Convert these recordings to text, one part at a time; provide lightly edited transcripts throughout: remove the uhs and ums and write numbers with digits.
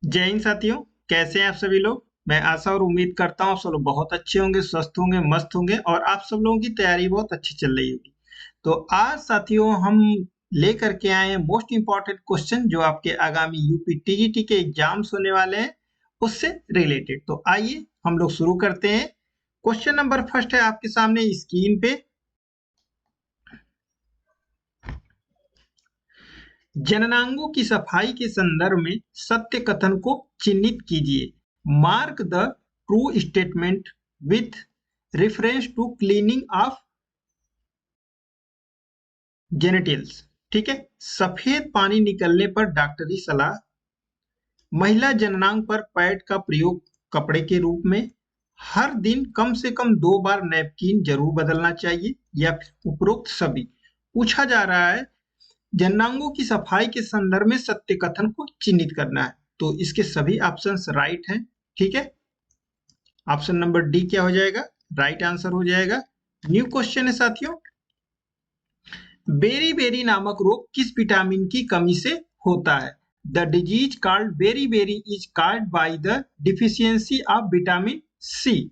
जय हिंद साथियों। कैसे हैं आप सभी लोग। मैं आशा और उम्मीद करता हूँ आप सब लोग बहुत अच्छे होंगे, स्वस्थ होंगे, मस्त होंगे और आप सब लोगों की तैयारी बहुत अच्छी चल रही होगी। तो आज साथियों हम लेकर के आए हैं मोस्ट इम्पॉर्टेंट क्वेश्चन जो आपके आगामी यूपी टीजीटी के एग्जाम्स होने वाले हैं उससे रिलेटेड। तो आइए हम लोग शुरू करते हैं। क्वेश्चन नंबर फर्स्ट है आपके सामने स्क्रीन पे। जननांगों की सफाई के संदर्भ में सत्य कथन को चिन्हित कीजिए। Mark the true statement with reference to cleaning of genitals. ठीक है। सफेद पानी निकलने पर डॉक्टरी सलाह। महिला जननांग पर पैड का प्रयोग कपड़े के रूप में। हर दिन कम से कम 2 बार नैपकिन जरूर बदलना चाहिए या फिर उपरोक्त सभी। पूछा जा रहा है जननांगों की सफाई के संदर्भ में सत्य कथन को चिन्हित करना है। तो इसके सभी ऑप्शंस राइट हैं। ठीक है। ऑप्शन नंबर डी क्या हो जाएगा, राइट आंसर हो जाएगा। न्यू क्वेश्चन है साथियों। बेरी नामक रोग किस विटामिन की कमी से होता है। The disease called beri is called by the deficiency of vitamin C.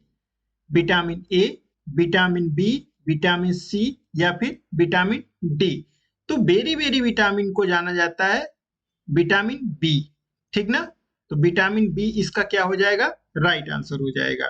Vitamin A, vitamin B, vitamin C या फिर विटामिन डी। तो बेरी विटामिन को जाना जाता है विटामिन बी। ठीक ना। तो विटामिन बी इसका क्या हो जाएगा, राइट आंसर हो जाएगा।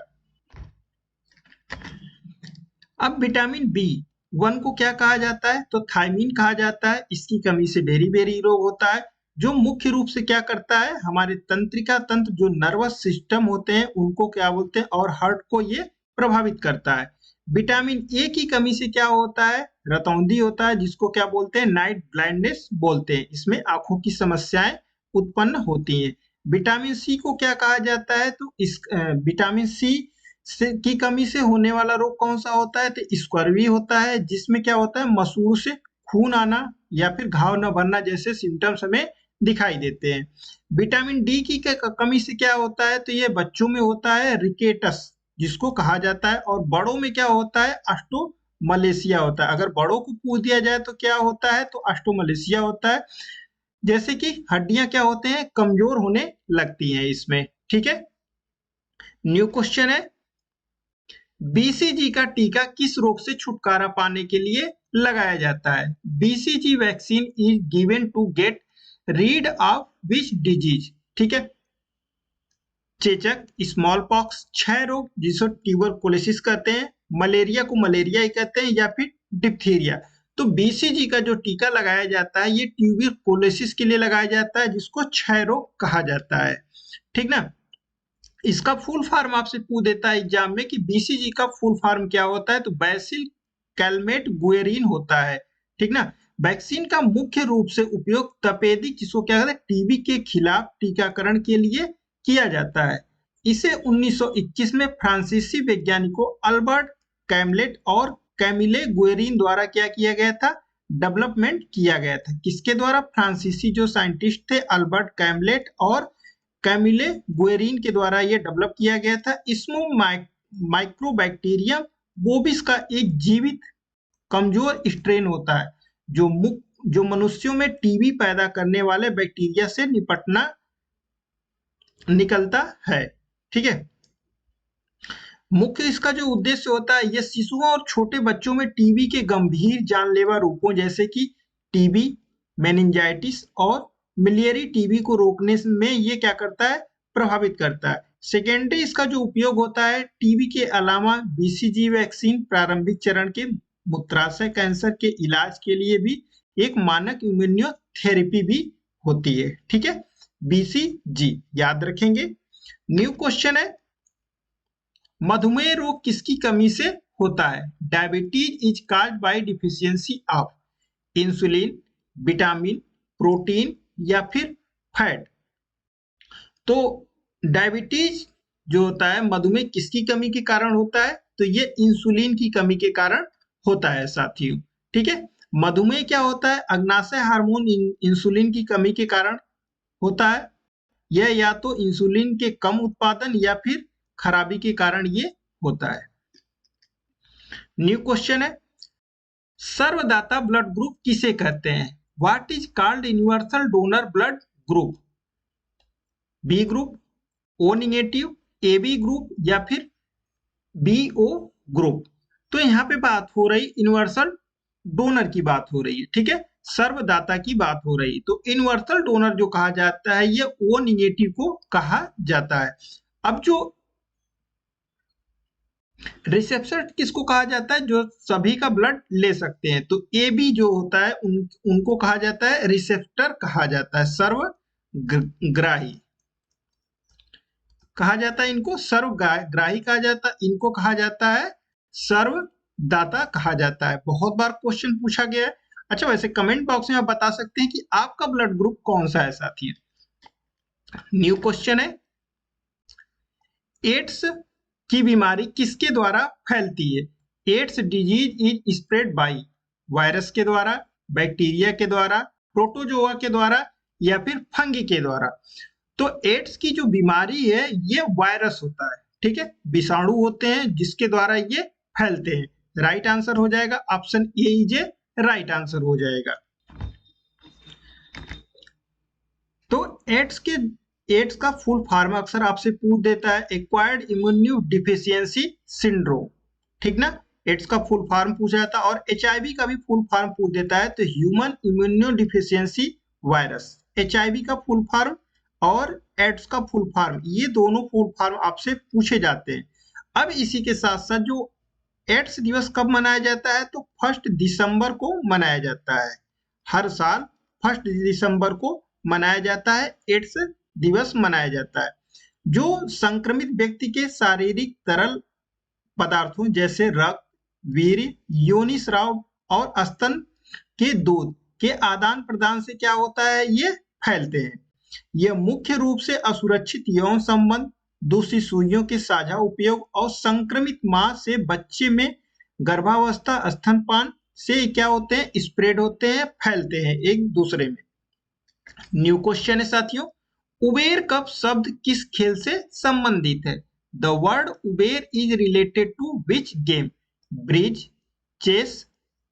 अब विटामिन बी वन को क्या कहा जाता है, तो थायमीन कहा जाता है। इसकी कमी से बेरी रोग होता है जो मुख्य रूप से क्या करता है, हमारे तंत्रिका तंत्र जो नर्वस सिस्टम होते हैं उनको क्या बोलते हैं और हार्ट को ये प्रभावित करता है। विटामिन ए की कमी से क्या होता है, रतौंधी होता है जिसको क्या बोलते हैं, नाइट ब्लाइंडनेस बोलते हैं। इसमें आंखों की समस्याएं उत्पन्न होती हैं। विटामिन सी को क्या कहा जाता है, तो इस विटामिन सी की कमी से होने वाला रोग कौन सा होता है, तो स्कर्वी होता है जिसमें क्या होता है, मसूड़ से खून आना या फिर घाव न भरना जैसे सिम्टम्स हमें दिखाई देते हैं। विटामिन डी की कमी से क्या होता है, तो ये बच्चों में होता है रिकेटस जिसको कहा जाता है, और बड़ों में क्या होता है, ऑस्टोमलेशिया होता है। अगर बड़ों को पूछ दिया जाए तो क्या होता है, तो ऑस्टोमलेशिया होता है। जैसे कि हड्डियां क्या होते हैं, कमजोर होने लगती हैं इसमें। ठीक है। न्यू क्वेश्चन है, बीसीजी का टीका किस रोग से छुटकारा पाने के लिए लगाया जाता है। BCG vaccine is given to get rid of which disease. ठीक है। चेचक, स्मॉल पॉक्स, क्षय रोग जिसको ट्यूबरकुलोसिस कहते हैं, मलेरिया को मलेरिया ही कहते हैं या फिर डिप्थीरिया। तो बीसीजी का जो टीका लगाया जाता है ये ट्यूबरकुलोसिस के लिए लगाया जाता है जिसको क्षय रोग कहा जाता है। ठीक ना। इसका फुल फॉर्म आपसे पूछ देता है एग्जाम में कि बीसीजी का फुल फॉर्म क्या होता है, तो बैसिल कैलमेट गुएरिन होता है। ठीक ना। वैक्सीन का मुख्य रूप से उपयोग तपेदिक जिसको क्या कहते हैं टीबी के खिलाफ टीकाकरण के लिए किया जाता है। इसे 1921 में फ्रांसीसी वैज्ञानिकों अल्बर्ट कैमलेट और कैमिले गुएरिन द्वारा क्या किया गया था, डेवलपमेंट किया गया था। किसके द्वारा, फ्रांसीसी जो साइंटिस्ट थे अल्बर्ट कैमलेट और कैमिले गुएरिन के द्वारा यह डेवलप किया गया था। इसमें माइक्रोबैक्टीरियम बोविस का एक जीवित कमजोर स्ट्रेन होता है जो मनुष्यों में टीबी पैदा करने वाले बैक्टीरिया से निकलता है। ठीक है। मुख्य इसका जो उद्देश्य होता है, यह शिशुओं और छोटे बच्चों में टीबी के गंभीर जानलेवा रूपों जैसे कि टीबी, मेनिंजाइटिस और मिलियरी टीबी को रोकने में ये क्या करता है, प्रभावित करता है। सेकेंडरी इसका जो उपयोग होता है, टीबी के अलावा बीसीजी वैक्सीन प्रारंभिक चरण के मूत्राशय कैंसर के इलाज के लिए भी एक मानक इम्यूनोथेरेपी भी होती है। ठीक है। बीसीजी याद रखेंगे। न्यू क्वेश्चन है, मधुमेह रोग किसकी कमी से होता है। Diabetes is caused by deficiency of insulin, vitamin, protein या फिर फैट। तो डायबिटीज जो होता है मधुमेह किसकी कमी के कारण होता है, तो ये इंसुलिन की कमी के कारण होता है साथियों। ठीक है। मधुमेह क्या होता है, अग्नाशय हार्मोन इंसुलिन की कमी के कारण होता है। यह या तो इंसुलिन के कम उत्पादन या फिर खराबी के कारण ये होता है। न्यू क्वेश्चन है, सर्वदाता ब्लड ग्रुप किसे कहते हैं। What is called universal donor blood group. B group, O negative, A B group या फिर बी ओ ग्रुप। तो यहाँ पे बात हो रही यूनिवर्सल डोनर की बात हो रही है, ठीक है, सर्वदाता की बात हो रही है। तो यूनिवर्सल डोनर जो कहा जाता है ये ओ नेगेटिव को कहा जाता है। अब जो रिसेप्टर किसको कहा जाता है, जो सभी का ब्लड ले सकते हैं, तो ए बी जो होता है उनको कहा जाता है रिसेप्टर कहा जाता है, सर्वग्राही कहा जाता है, इनको सर्वग्राही कहा जाता है, इनको कहा जाता है सर्वदाता कहा जाता है। बहुत बार क्वेश्चन पूछा गया है। अच्छा, वैसे कमेंट बॉक्स में आप बता सकते हैं कि आपका ब्लड ग्रुप कौन सा है साथी। न्यू क्वेश्चन है, एड्स की बीमारी किसके द्वारा फैलती है? AIDS disease is spread by virus के द्वारा, बैक्टीरिया के द्वारा, प्रोटोजोआ के द्वारा या फिर फंगी के द्वारा। तो एड्स की जो बीमारी है ये वायरस होता है, ठीक है, विषाणु होते हैं जिसके द्वारा ये फैलते हैं। राइट आंसर हो जाएगा option A is a right answer हो जाएगा। तो एड्स का फुल फॉर्म अक्सर आपसे पूछ देता है, एक्वायर्ड इम्यूनो डिफिशियंसी सिंड्रोम, ठीक ना, एड्स का फुल फॉर्म पूछा जाता है। और एचआईवी का भी फुल फॉर्म पूछ देता है, तो human immuno deficiency virus, HIV का फुल फॉर्म और एड्स का फुल फॉर्म, ये दोनों फुल फॉर्म आपसे पूछे जाते हैं। अब इसी के साथ साथ जो एड्स दिवस कब मनाया जाता है, तो 1 दिसंबर को मनाया जाता है। हर साल 1 दिसंबर को मनाया जाता है, एड्स दिवस मनाया जाता है। जो संक्रमित व्यक्ति के शारीरिक तरल पदार्थों जैसे रक्त, वीर्य, योनि स्राव और स्तन के दूध के आदान प्रदान से क्या होता है, ये फैलते हैं। यह मुख्य रूप से असुरक्षित यौन संबंध, दूसरी सुइयों के साझा उपयोग और संक्रमित मां से बच्चे में गर्भावस्था स्तनपान से क्या होते हैं, स्प्रेड होते हैं, फैलते हैं एक दूसरे में। न्यू क्वेश्चन है साथियों, उबेर कप शब्द किस खेल से संबंधित है? The word Uber is related to which game? Bridge, chess,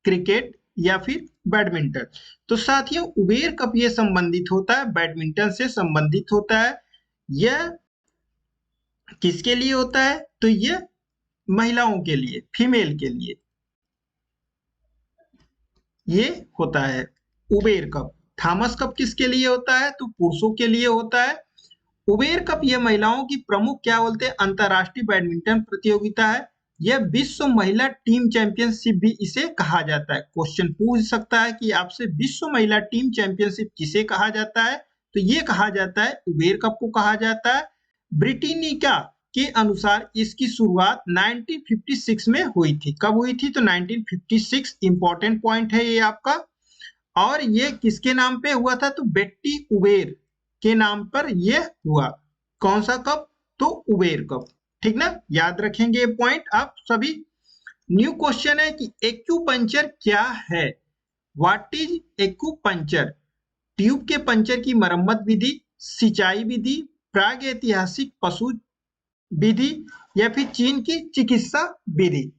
cricket या फिर बैडमिंटन। तो साथियों उबेर कप ये संबंधित होता है, बैडमिंटन से संबंधित होता है। यह किसके लिए होता है, तो ये महिलाओं के लिए, फीमेल के लिए ये होता है उबेर कप। थॉमस कप किसके लिए होता है, तो पुरुषों के लिए होता है। उबेर कप यह महिलाओं की प्रमुख क्या बोलते हैं, अंतरराष्ट्रीय बैडमिंटन प्रतियोगिता है। यह विश्व महिला टीम चैंपियनशिप भी इसे कहा जाता है। क्वेश्चन पूछ सकता है कि आपसे विश्व महिला टीम चैंपियनशिप किसे कहा जाता है, तो ये कहा जाता है उबेर कप को कहा जाता है। ब्रिटेनिका के अनुसार इसकी शुरुआत 1956 में हुई थी। कब हुई थी, तो 1956 इंपॉर्टेंट पॉइंट है ये आपका। और ये किसके नाम पे हुआ था, तो बेट्टी उबेर के नाम पर यह हुआ। कौन सा कप, तो उबेर कप, ठीक ना, याद रखेंगे ये पॉइंट आप सभी। न्यू क्वेश्चन है कि एक्यूपंक्चर क्या है? What is acupuncture? ट्यूब के पंचर की मरम्मत विधि, सिंचाई विधि, प्रागैतिहासिक पशु विधि या फिर चीन की चिकित्सा विधि।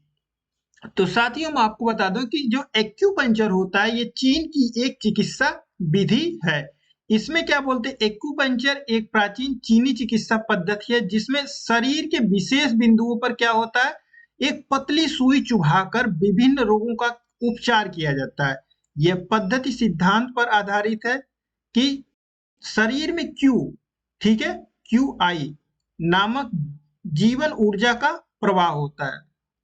तो साथियों मैं आपको बता दूं कि जो एक्यूपंक्चर होता है ये चीन की एक चिकित्सा विधि है। इसमें क्या बोलते हैं, एक्यूपंक्चर एक प्राचीन चीनी चिकित्सा पद्धति है जिसमें शरीर के विशेष बिंदुओं पर क्या होता है, एक पतली सुई चुभाकर विभिन्न रोगों का उपचार किया जाता है। यह पद्धति सिद्धांत पर आधारित है कि शरीर में क्यू, ठीक है, क्यू आई नामक जीवन ऊर्जा का प्रवाह होता है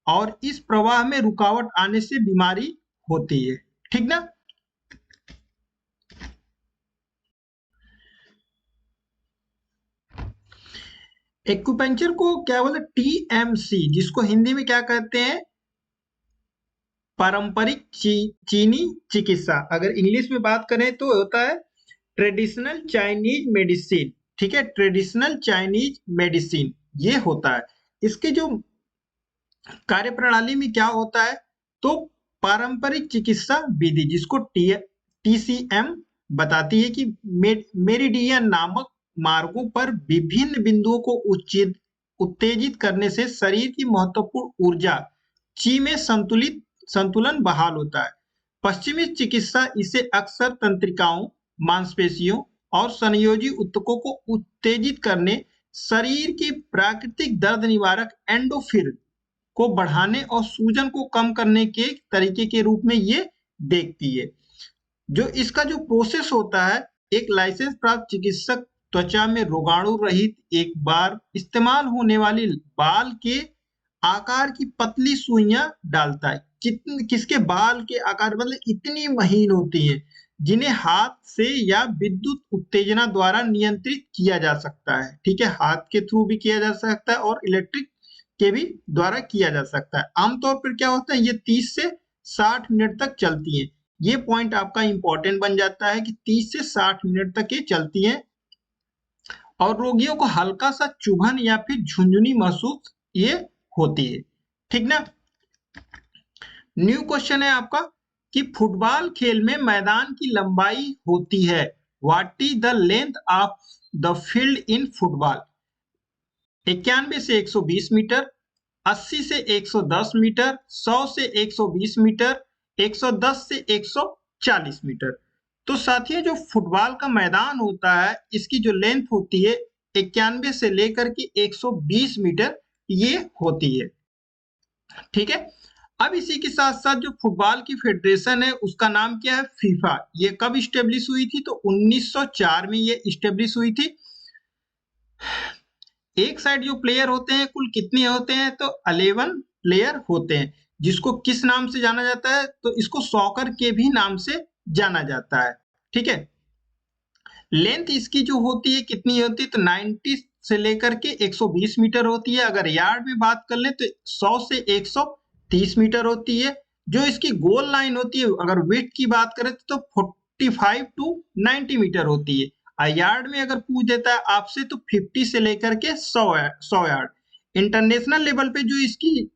और इस प्रवाह में रुकावट आने से बीमारी होती है, ठीक ना। एक्यूपंक्चर को क्या बोलते हैं, टीएमसी, जिसको हिंदी में क्या कहते हैं, पारंपरिक चीनी चिकित्सा। अगर इंग्लिश में बात करें तो होता है ट्रेडिशनल चाइनीज मेडिसिन, ठीक है, ट्रेडिशनल चाइनीज मेडिसिन ये होता है। इसके जो कार्यप्रणाली में क्या होता है, तो पारंपरिक चिकित्सा विधि जिसको टीसीएम बताती है कि मेरिडियन नामक मार्गों पर विभिन्न बिंदुओं को उत्तेजित करने से शरीर की महत्वपूर्ण ऊर्जा ची में संतुलन बहाल होता है। पश्चिमी चिकित्सा इसे अक्सर तंत्रिकाओं, मांसपेशियों और संयोजी ऊतकों को उत्तेजित करने, शरीर की प्राकृतिक दर्द निवारक एंडोफिन को बढ़ाने और सूजन को कम करने के तरीके के रूप में ये देखती है। जो इसका जो प्रोसेस होता है, एक लाइसेंस प्राप्त चिकित्सक त्वचा में रोगाणु रहित एक बार इस्तेमाल होने वाली बाल के आकार की पतली सुइयां डालता है। किसके बाल के आकार, मतलब इतनी महीन होती है, जिन्हें हाथ से या विद्युत उत्तेजना द्वारा नियंत्रित किया जा सकता है। ठीक है, हाथ के थ्रू भी किया जा सकता है और इलेक्ट्रिक के भी द्वारा किया जा सकता है। आमतौर पर क्या होता है, ये 30 से 60 मिनट तक चलती है। ये पॉइंट आपका इंपॉर्टेंट बन जाता है कि 30 से 60 मिनट तक ये चलती है और रोगियों को हल्का सा चुभन या फिर झुंझुनी महसूस ये होती है। ठीक ना। न्यू क्वेश्चन है आपका कि फुटबॉल खेल में मैदान की लंबाई होती है। What is the length of the field in football? 91 से 120 मीटर, 80 से 110 मीटर, 100 से 120 मीटर, 110 से 140 मीटर। तो साथियों, जो फुटबॉल का मैदान होता है, इसकी जो लेंथ होती है 91 से लेकर के 120 मीटर ये होती है। ठीक है। अब इसी के साथ साथ जो फुटबॉल की फेडरेशन है उसका नाम क्या है? फीफा। ये कब स्टेब्लिश हुई थी? तो 1904 में ये स्टेब्लिश हुई थी। एक साइड जो प्लेयर होते हैं कुल कितने होते हैं? तो 11 प्लेयर होते हैं, जिसको किस नाम से जाना जाता है? तो इसको सॉकर के भी नाम से जाना जाता है। ठीक है। लेंथ इसकी जो होती है कितनी होती है? तो 90 से लेकर के 120 मीटर होती है। अगर यार्ड में बात कर ले तो 100 से 130 मीटर होती है। जो इसकी गोल लाइन होती है, अगर विड्थ की बात करें तो 45 टू 90 मीटर होती है। यार्ड में अगर पूछ देता है आपसे तो 50 से लेकर के 100 यार्ड। इंटरनेशनल लेवल पे जो इसकी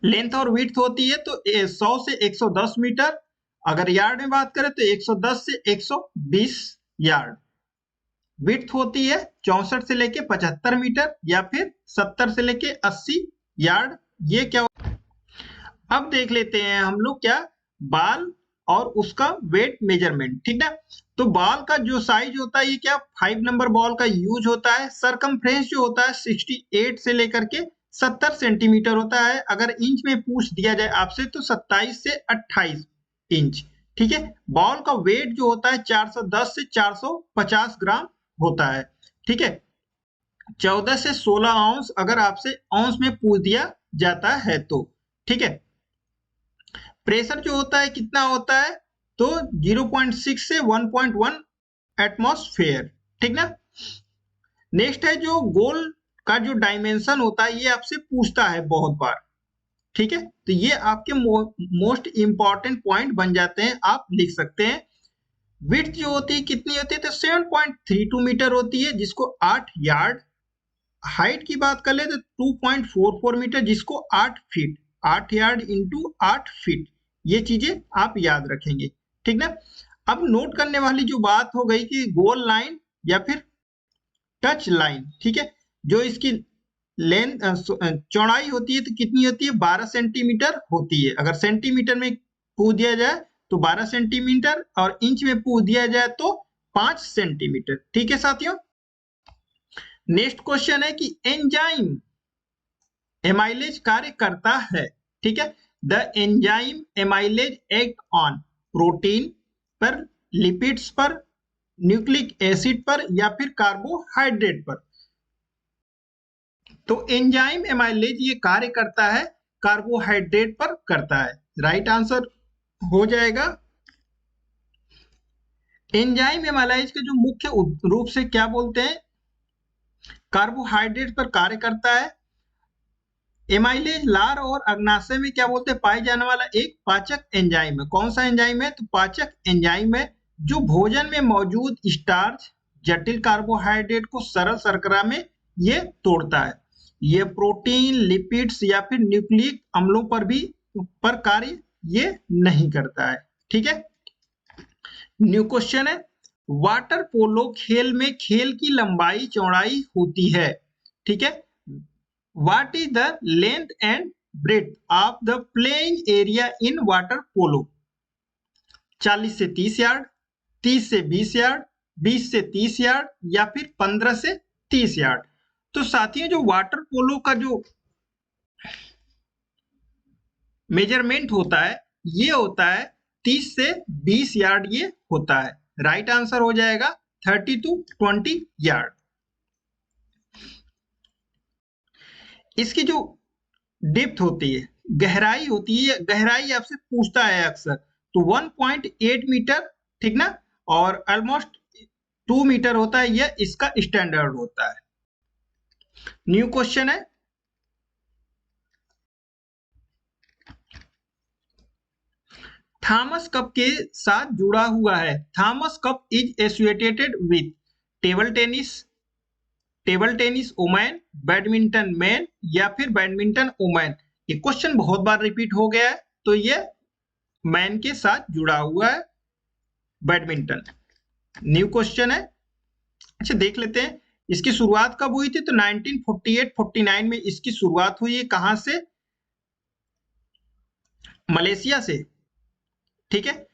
लेंथ और विड्थ होती है तो 100 से 110 मीटर। अगर यार्ड में बात करें तो 110 से 120 यार्ड। विड्थ होती है 64 से लेके 75 मीटर या फिर 70 से लेके 80 यार्ड। ये क्या? अब देख लेते हैं हम लोग क्या बाल और उसका वेट मेजरमेंट। ठीक है। तो बॉल का जो साइज होता है ये क्या 5 नंबर बॉल का यूज होता है। सरकमफ्रेंस जो होता है 68 से लेकर के 70 सेंटीमीटर होता है। अगर इंच में पूछ दिया जाए आपसे तो 27 से 28 इंच। ठीक है। बॉल का वेट जो होता है 410 से 450 ग्राम होता है। ठीक है। 14 से 16 आउंस अगर आपसे आउंस में पूछ दिया जाता है तो। ठीक है। प्रेशर जो होता है कितना होता है? तो 0.6 से 1.1 एटमॉस्फेयर। ठीक ना। नेक्स्ट है जो गोल का जो डायमेंशन होता है ये आपसे पूछता है बहुत बार। ठीक है। तो ये आपके मोस्ट इंपॉर्टेंट पॉइंट बन जाते हैं, आप लिख सकते हैं। विड्थ जो होती है कितनी होती है? तो 7.32 मीटर होती है, जिसको 8 यार्ड। हाइट की बात कर ले तो 2.44 मीटर, जिसको 8 फीट। 8 yard into 8 feet. ये चीजें आप याद रखेंगे। ठीक ना। अब नोट करने वाली जो बात हो गई कि गोल लाइन या फिर टच लाइन। ठीक है। जो इसकी लेंथ चौड़ाई होती है तो कितनी होती है? 12 सेंटीमीटर होती है। अगर सेंटीमीटर में पूछ दिया जाए तो 12 सेंटीमीटर और इंच में पूछ दिया जाए तो 5 सेंटीमीटर। ठीक है साथियों। नेक्स्ट क्वेश्चन है कि एंजाइम एमाइलेज कार्य करता है। ठीक है। The enzyme amylase act on protein पर, लिपिड्स पर, न्यूक्लिक एसिड पर या फिर कार्बोहाइड्रेट पर। तो एंजाइम एमाइलेज ये कार्य करता है कार्बोहाइड्रेट पर करता है। राइट आंसर हो जाएगा। एंजाइम एमाइलेज के जो मुख्य रूप से क्या बोलते हैं? कार्बोहाइड्रेट पर कार्य करता है। एमाइलेज लार और अग्नाशय में क्या बोलते हैं? पाए जाने वाला एक पाचक एंजाइम है। कौन सा एंजाइम है? तो पाचक एंजाइम है, जो भोजन में मौजूद स्टार्च, जटिल कार्बोहाइड्रेट को सरल शर्करा में ये तोड़ता है। ये प्रोटीन, लिपिड्स या फिर न्यूक्लिक अम्लों पर कार्य ये नहीं करता है। ठीक है। न्यू क्वेश्चन है, वाटर पोलो खेल में खेल की लंबाई चौड़ाई होती है। ठीक है। What is the length and breadth of the playing area in water polo? 40 से 30 यार्ड, 30 से 20 यार्ड, 20 से 30 यार्ड या फिर 15 से 30 यार्ड। तो साथियों जो वाटर पोलो का जो मेजरमेंट होता है ये होता है 30 से 20 यार्ड ये होता है। राइट आंसर हो जाएगा 30 to 20 यार्ड। इसकी जो डेप्थ होती है, गहराई होती है, गहराई आपसे पूछता है अक्सर, तो 1.8 मीटर, ठीक ना, और ऑलमोस्ट 2 मीटर होता है, यह इसका स्टैंडर्ड होता है। न्यू क्वेश्चन है, थॉमस कप के साथ जुड़ा हुआ है। Thomas cup is associated with table tennis, table tennis women, badminton man या फिर बैडमिंटन वुमेन। ये क्वेश्चन बहुत बार रिपीट हो गया है, तो ये मैन के साथ जुड़ा हुआ है बैडमिंटन। न्यू क्वेश्चन है, अच्छा देख लेते हैं इसकी शुरुआत कब हुई थी। तो 1948-49 में इसकी शुरुआत हुई है। कहां से? मलेशिया से, ठीक है।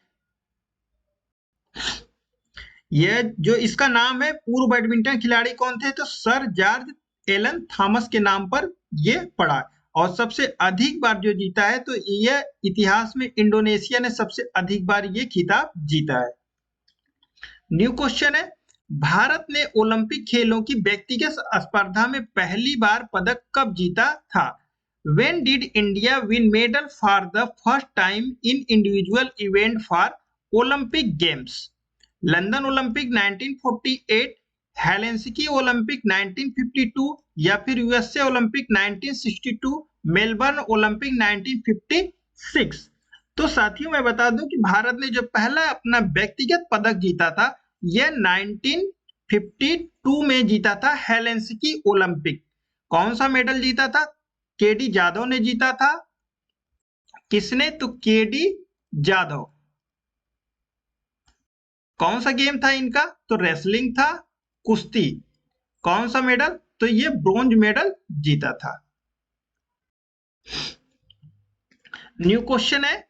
यह जो इसका नाम है, पूर्व बैडमिंटन खिलाड़ी कौन थे? तो सर जॉर्ज एलन थॉमस के नाम पर यह पड़ा। और सबसे अधिक बार जो जीता है, तो यह इतिहास में इंडोनेशिया ने सबसे अधिक बार ये खिताब जीता है। न्यू क्वेश्चन है, भारत ने ओलंपिक खेलों की व्यक्तिगत स्पर्धा में पहली बार पदक कब जीता था? When did India win medal for the first time in individual event for Olympic Games? London Olympic 1948, Helsinki Olympic 1952 या फिर यूएसए ओलंपिक 1962, मेलबर्न ओलंपिक 1956। तो साथियों मैं बता दूं कि भारत ने जो पहला अपना व्यक्तिगत पदक जीता था यह 1952 में जीता था, हेलेंसिकी ओलंपिक। कौन सा मेडल जीता था? केडी जाधव ने जीता था। किसने? तो केडी जाधव। कौन सा गेम था इनका? तो रेसलिंग था, कुश्ती। कौन सा मेडल? तो ये ब्रोंज मेडल जीता था। न्यू क्वेश्चन है,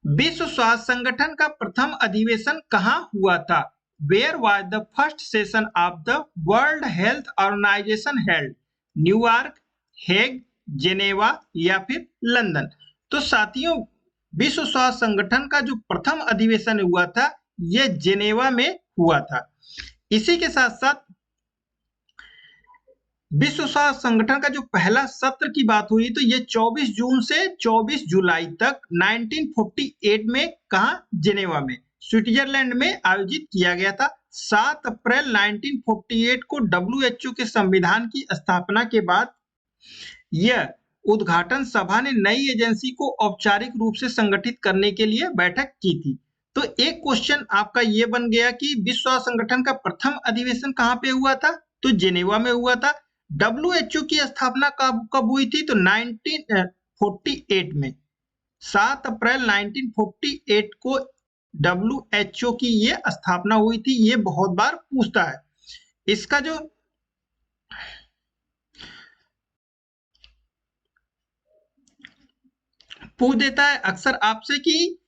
विश्व स्वास्थ्य संगठन का प्रथम अधिवेशन कहां हुआ था? Where was the first session of the world health organisation held? New York, Hague, Geneva या फिर लंदन। तो साथियों विश्व स्वास्थ्य संगठन का जो प्रथम अधिवेशन हुआ था यह जेनेवा में हुआ था। इसी के साथ साथ विश्व स्वास्थ्य संगठन का जो पहला सत्र की बात हुई तो यह 24 जून से 24 जुलाई तक 1948 में कहा? जेनेवा में, स्विट्जरलैंड में आयोजित किया गया था। 7 अप्रैल 1948 को डब्ल्यूएचओ के संविधान की स्थापना के बाद यह उद्घाटन सभा ने नई एजेंसी को औपचारिक रूप से संगठित करने के लिए बैठक की थी। तो एक क्वेश्चन आपका यह बन गया कि विश्व स्वास्थ्य संगठन का प्रथम अधिवेशन कहां पे हुआ था? तो जेनेवा में हुआ था। डब्ल्यूएचओ की स्थापना कब हुई थी? तो 1948 में, 7 अप्रैल 1948 को डब्ल्यूएचओ की ये स्थापना हुई थी। ये बहुत बार पूछता है। इसका जो पूछ देता है अक्सर आपसे कि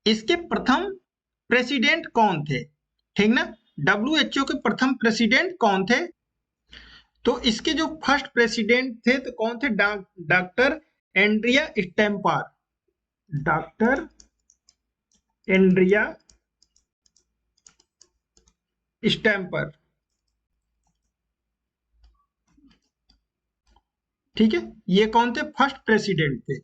इसके प्रथम प्रेसिडेंट कौन थे, ठीक ना। डब्ल्यूएचओ के प्रथम प्रेसिडेंट कौन थे? तो इसके जो फर्स्ट प्रेसिडेंट थे तो कौन थे? Doctor Andrea stamper. Doctor Andrea stamper, ठीक है। ये कौन थे? फर्स्ट प्रेसिडेंट थे।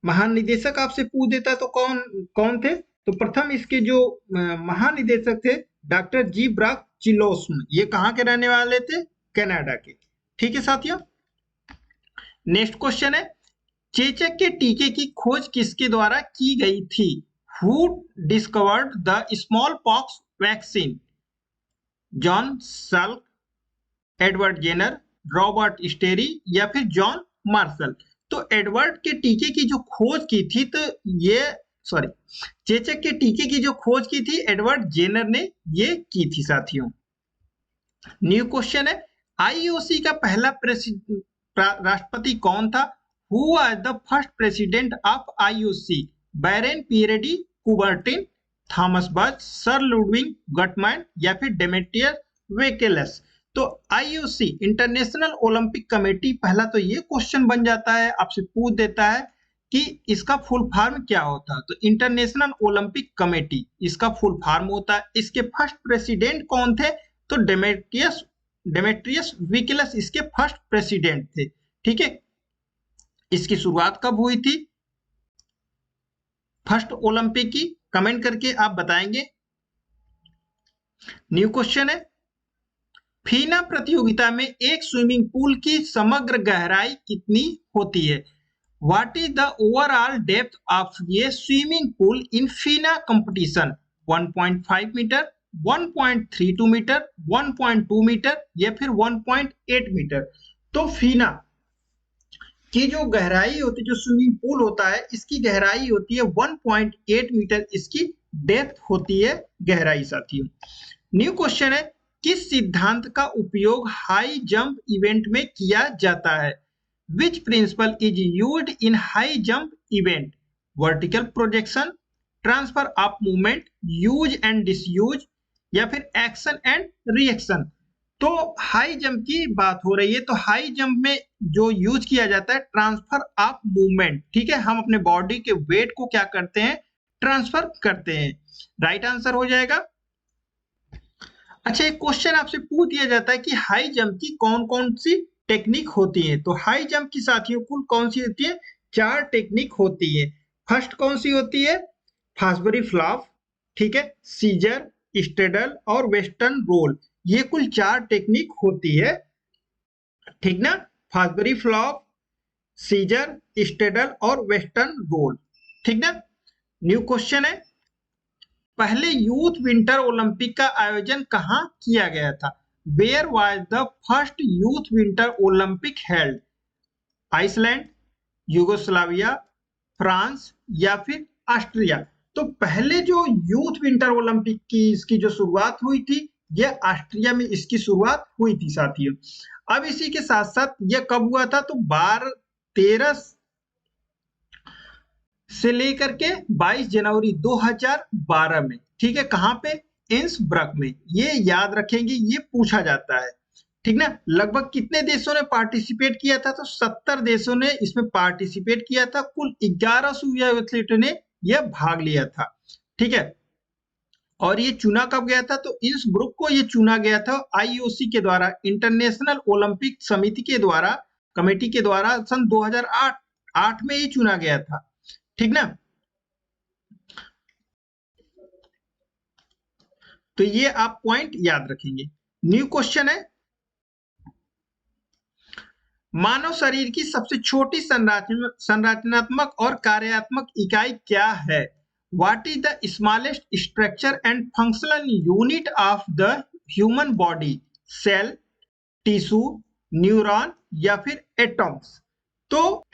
महानिदेशक आपसे पूछ देता तो कौन कौन थे? तो प्रथम इसके जो महानिदेशक थे डॉक्टर जी ब्राक चिलोस्म। ये कहां के रहने वाले थे? कनाडा के, ठीक है साथियों। नेक्स्ट क्वेश्चन है, चेचक के टीके की खोज किसके द्वारा की गई थी? Who discovered the smallpox vaccine? John Salk, Edward Jenner, Robert Sterry या फिर जॉन मार्शल। तो एडवर्ड के टीके की जो खोज की थी तो ये चेचक के टीके की जो खोज की थी एडवर्ड जेनर ने ये की थी साथियों। न्यू क्वेश्चन है, आईओसी का पहला राष्ट्रपति कौन था? Who was the first president of IOC? Baron Pierre de Coubertin, Thomas Bach, sir Ludwig Guttmann या फिर डेमेट्रियस वेकेलस? तो आईओसी इंटरनेशनल ओलंपिक कमेटी, पहला तो ये क्वेश्चन बन जाता है, आपसे पूछ देता है कि इसका फुल फॉर्म क्या होता है। तो इंटरनेशनल ओलंपिक कमेटी इसका फुल फॉर्म होता है। इसके फर्स्ट प्रेसिडेंट कौन थे? तो डेमेट्रियस वेकेलस इसके फर्स्ट प्रेसिडेंट थे। ठीक है, इसकी शुरुआत कब हुई थी फर्स्ट ओलंपिक की? कमेंट करके आप बताएंगे। न्यू क्वेश्चन है, फीना प्रतियोगिता में एक स्विमिंग पूल की समग्र गहराई कितनी होती है? What is the overall depth of ये swimming pool in FINA competition? 1.5 metre, 1.32 metre, 1.2 metre या फिर 1.8 मीटर? तो फीना की जो गहराई होती है, जो स्विमिंग पूल होता है, इसकी गहराई होती है 1.8 मीटर, इसकी डेप्थ होती है गहराई साथियों। न्यू क्वेश्चन है, किस सिद्धांत का उपयोग हाई जंप इवेंट में किया जाता है? Which principle is used in high jump event? Vertical projection, transfer of movement, use and disuse या फिर एक्शन एंड रिएक्शन? तो हाई जंप की बात हो रही है, तो हाई जंप में जो यूज किया जाता है ट्रांसफर ऑफ मूवमेंट। ठीक है, हम अपने बॉडी के वेट को क्या करते हैं? ट्रांसफर करते हैं। राइट आंसर हो जाएगा। अच्छा, एक क्वेश्चन आपसे पूछ दिया जाता है कि हाई जंप की कौन कौन सी टेक्निक होती है? तो हाई जंप की साथियों कुल कौन सी होती है? 4 टेक्निक होती है। फर्स्ट कौन सी होती है? फॉसबरी फ्लॉप, ठीक है, सीजर, स्ट्रेडल और वेस्टर्न रोल। ये कुल 4 टेक्निक होती है, ठीक ना? फॉसबरी फ्लॉप, सीजर, स्ट्रेडल और वेस्टर्न रोल, ठीक ना? न्यू क्वेश्चन है, पहले यूथ विंटर ओलंपिक का आयोजन कहां किया गया था? Where was the first youth winter Olympic held? Iceland, Yugoslavia, France या फिर ऑस्ट्रिया? तो पहले जो यूथ विंटर ओलंपिक की इसकी जो शुरुआत हुई थी, यह ऑस्ट्रिया में इसकी शुरुआत हुई थी साथियों। अब इसी के साथ साथ यह कब हुआ था? तो 13 से लेकर के 22 जनवरी 2012 में, ठीक है। कहां पे? इंसब्रक में। ये याद रखेंगे, ये पूछा जाता है, ठीक ना। लगभग कितने देशों ने पार्टिसिपेट किया था? तो 70 देशों ने इसमें पार्टिसिपेट किया था। कुल 1100 एथलीटों ने यह भाग लिया था, ठीक है। और ये चुना कब गया था? तो इंसब्रुक को ये चुना गया था आईओसी के द्वारा, इंटरनेशनल ओलंपिक समिति के द्वारा, कमेटी के द्वारा सन 2008 में ही चुना गया था, ठीक ना। तो ये आप पॉइंट याद रखेंगे। न्यू क्वेश्चन है, मानव शरीर की सबसे छोटी संरचनात्मक और कार्यात्मक इकाई क्या है? What is the smallest structure and functional unit of the human body? Cell, tissue, neuron या फिर एटॉम्स? तो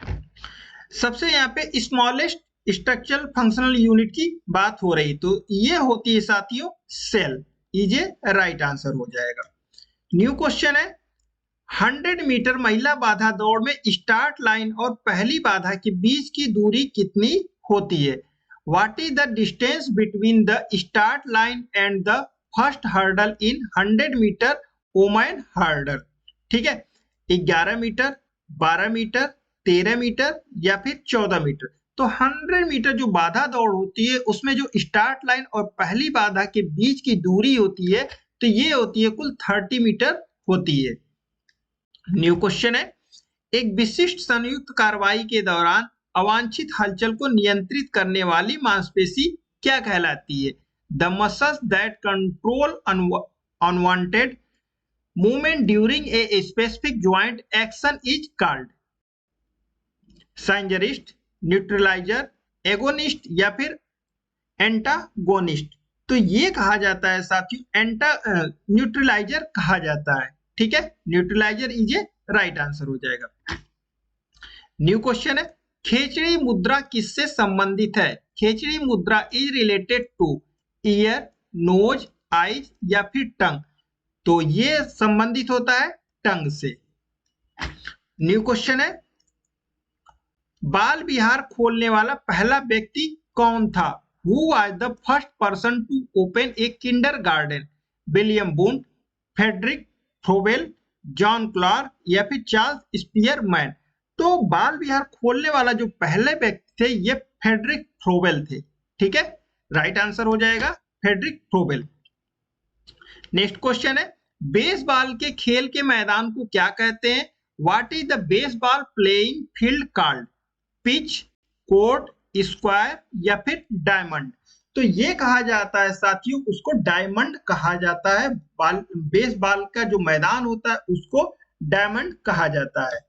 सबसे यहाँ पे स्मॉलेस्ट स्ट्रक्चरल फंक्शनल यूनिट की बात हो रही, तो ये होती है साथियों सेल। ये राइट आंसर हो जाएगा। न्यू क्वेश्चन है, 100 मीटर महिला बाधा दौड़ में स्टार्ट लाइन और पहली बाधा के बीच की दूरी कितनी होती है? What is the distance between the start line and the first hurdle in 100 metre women hurdle? ठीक है, 11 मीटर, 12 मीटर, 13 मीटर या फिर 14 मीटर? तो 100 मीटर जो बाधा दौड़ होती है, उसमें जो स्टार्ट लाइन और पहली बाधा के बीच की दूरी होती है, तो ये होती है कुल 30 मीटर होती है। न्यू क्वेश्चन है, एक विशिष्ट संयुक्त कार्रवाई के दौरान अवांछित हलचल को नियंत्रित करने वाली मांसपेशी क्या कहलाती है? The muscles that control unwanted movement during a specific joint action is called synergist, neutraliser, agonist या फिर एंटागोनिस्ट? तो ये कहा जाता है साथियों न्यूट्रलाइजर कहा जाता है, ठीक है। Neutraliser is a right answer हो जाएगा। न्यू क्वेश्चन है, खेचड़ी मुद्रा किससे संबंधित है? Khechari mudra is related to ear, nose, eyes या फिर टंग? तो ये संबंधित होता है टंग से। न्यू क्वेश्चन है, बाल विहार खोलने वाला पहला व्यक्ति कौन था? Who was the first person to open a kindergarten? William Wundt, Friedrich Froebel, John Clark या फिर चार्ल्स स्पीयरमैन? तो बाल विहार खोलने वाला जो पहले व्यक्ति थे ये फ्रेडरिक फ्रोबेल थे। ठीक है, राइट आंसर हो जाएगा फ्रेडरिक फ्रोबेल। नेक्स्ट क्वेश्चन है, बेसबॉल के खेल के मैदान को क्या कहते हैं? What is the baseball playing field called? Pitch, court, square या फिर डायमंड? तो ये कहा जाता है साथियों, उसको डायमंड कहा जाता है। बेसबॉल का जो मैदान होता है उसको डायमंड कहा जाता है,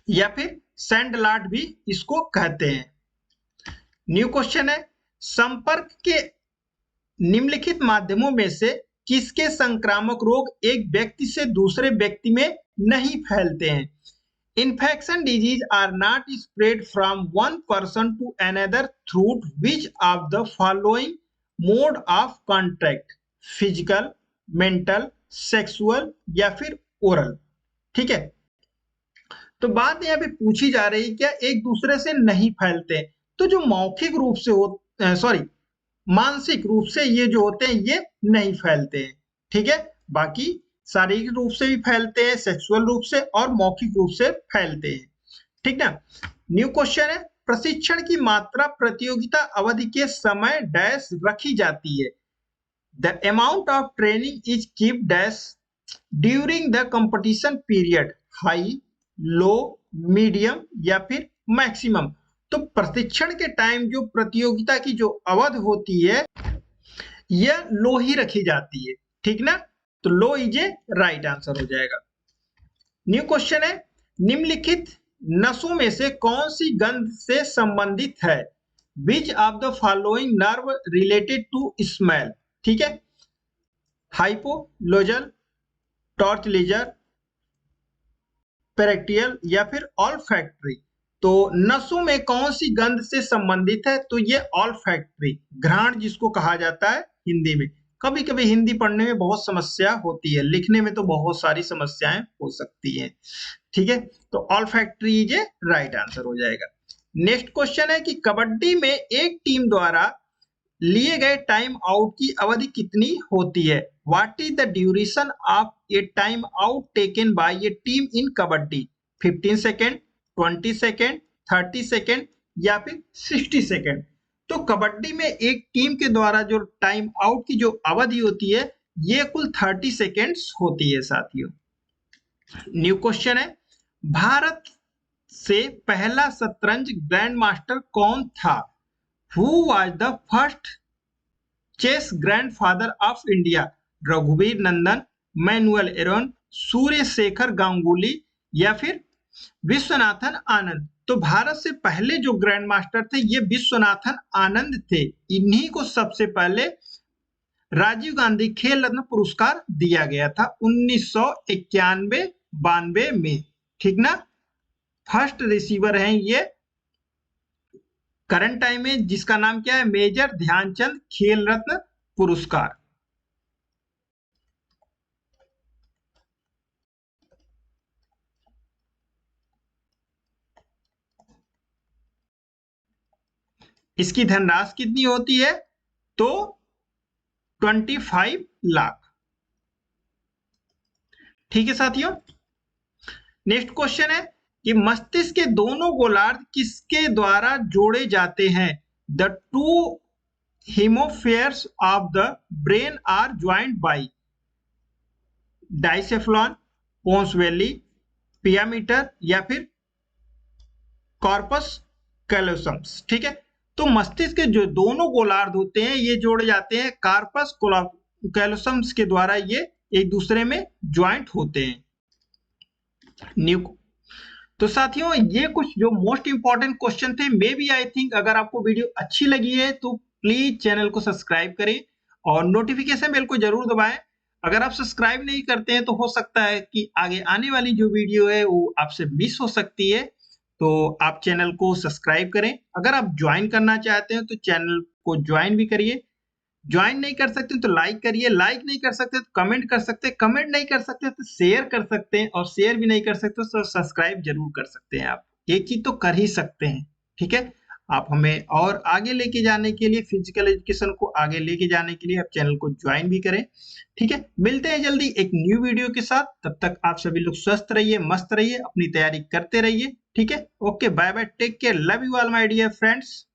या फिर सैंडलॉट भी इसको कहते हैं। न्यू क्वेश्चन है, संपर्क के निम्नलिखित माध्यमों में से किसके संक्रामक रोग एक व्यक्ति से दूसरे व्यक्ति में नहीं फैलते हैं? Infection disease are not spread from one person to another through which of the following mode of contact? Physical, mental, sexual या फिर oral? ठीक है, तो बात यहाँ पे पूछी जा रही है क्या एक दूसरे से नहीं फैलते? तो जो मौखिक रूप से हो मानसिक रूप से ये जो होते हैं ये नहीं फैलते हैं। ठीक है, बाकी शारीरिक रूप से भी फैलते हैं, सेक्सुअल रूप से और मौखिक रूप से फैलते हैं। ठीक ना। न्यू क्वेश्चन है, प्रशिक्षण की मात्रा प्रतियोगिता अवधि के समय डैश रखी जाती है? The amount of training is keep dash during the competition period, high, low, medium या फिर मैक्सिमम? तो प्रशिक्षण के टाइम जो प्रतियोगिता की जो अवधि होती है यह लो ही रखी जाती है। ठीक ना, तो लो इज ए राइट आंसर हो जाएगा। न्यू क्वेश्चन है, निम्नलिखित नसों में से कौन सी गंध से संबंधित है? Which of the following nerve related to smell? ठीक है, हाइपोलोजल, टॉर्च लेजर, पेरेक्टियल या फिर ऑल्फैक्टरी? तो नसों में कौन सी गंध से संबंधित है? तो ये ऑल्फैक्टरी, घ्राण जिसको कहा जाता है हिंदी में। कभी कभी हिंदी पढ़ने में बहुत समस्या होती है, लिखने में तो बहुत सारी समस्याएं हो सकती हैं। ठीक है, तो olfactory is a right answer हो जाएगा। नेक्स्ट क्वेश्चन है कि कबड्डी में एक टीम द्वारा लिए गए टाइम आउट की अवधि कितनी होती है? What is the duration of A time out taken by A team in kabaddi? 15 second, 20 second, 30 second या फिर 60 सेकेंड? तो कबड्डी में एक टीम के द्वारा जो टाइम आउट की जो अवधि होती है ये कुल 30 सेकेंड्स होती है साथियों। न्यू क्वेश्चन है, भारत से पहला शतरंज ग्रैंड मास्टर कौन था? Who was the first chess grandfather of India? रघुवीर नंदन, मैनुअल एरोन, सूर्य शेखर गांगुली या फिर विश्वनाथन आनंद? तो भारत से पहले जो ग्रैंड मास्टर थे ये विश्वनाथन आनंद थे। इन्हीं को सबसे पहले राजीव गांधी खेल रत्न पुरस्कार दिया गया था 1991-92 में। ठीक ना, फर्स्ट रिसीवर हैं ये करंट टाइम में, जिसका नाम क्या है? मेजर ध्यानचंद खेल रत्न पुरस्कार। इसकी धनराशि कितनी होती है? तो 25 लाख। ठीक है साथियों। नेक्स्ट क्वेश्चन है कि मस्तिष्क के दोनों गोलार्ध किसके द्वारा जोड़े जाते हैं? The two hemispheres of the brain are joined by diencephalon, pons varolii, pia mater या फिर कॉर्पस कैलोसम्स? ठीक है, तो मस्तिष्क के जो दोनों गोलार्ध होते हैं ये जोड़े जाते हैं कार्पस कैलोसम्स के द्वारा, ये एक दूसरे में ज्वाइंट होते हैं। न्यू तो साथियों ये कुछ जो मोस्ट इंपॉर्टेंट क्वेश्चन थे। मे बी आई थिंक अगर आपको वीडियो अच्छी लगी है तो प्लीज चैनल को सब्सक्राइब करें और नोटिफिकेशन बेल को जरूर दबाएं। अगर आप सब्सक्राइब नहीं करते हैं तो हो सकता है कि आगे आने वाली जो वीडियो है वो आपसे मिस हो सकती है, तो आप चैनल को सब्सक्राइब करें। अगर आप ज्वाइन करना चाहते हैं तो चैनल को ज्वाइन भी करिए। ज्वाइन नहीं कर सकते तो लाइक करिए, लाइक नहीं कर सकते तो कमेंट कर सकते हैं, कमेंट नहीं कर सकते तो शेयर कर सकते हैं, और शेयर भी नहीं कर सकते तो सब्सक्राइब जरूर कर सकते हैं आप। एक चीज तो कर ही सकते हैं। ठीक है, आप हमें और आगे लेके जाने के लिए, फिजिकल एजुकेशन को आगे लेके जाने के लिए आप चैनल को ज्वाइन भी करें। ठीक है, मिलते हैं जल्दी एक न्यू वीडियो के साथ। तब तक आप सभी लोग स्वस्थ रहिए, मस्त रहिए, अपनी तैयारी करते रहिए। ठीक है, okay, bye bye, take care, love you all my dear friends.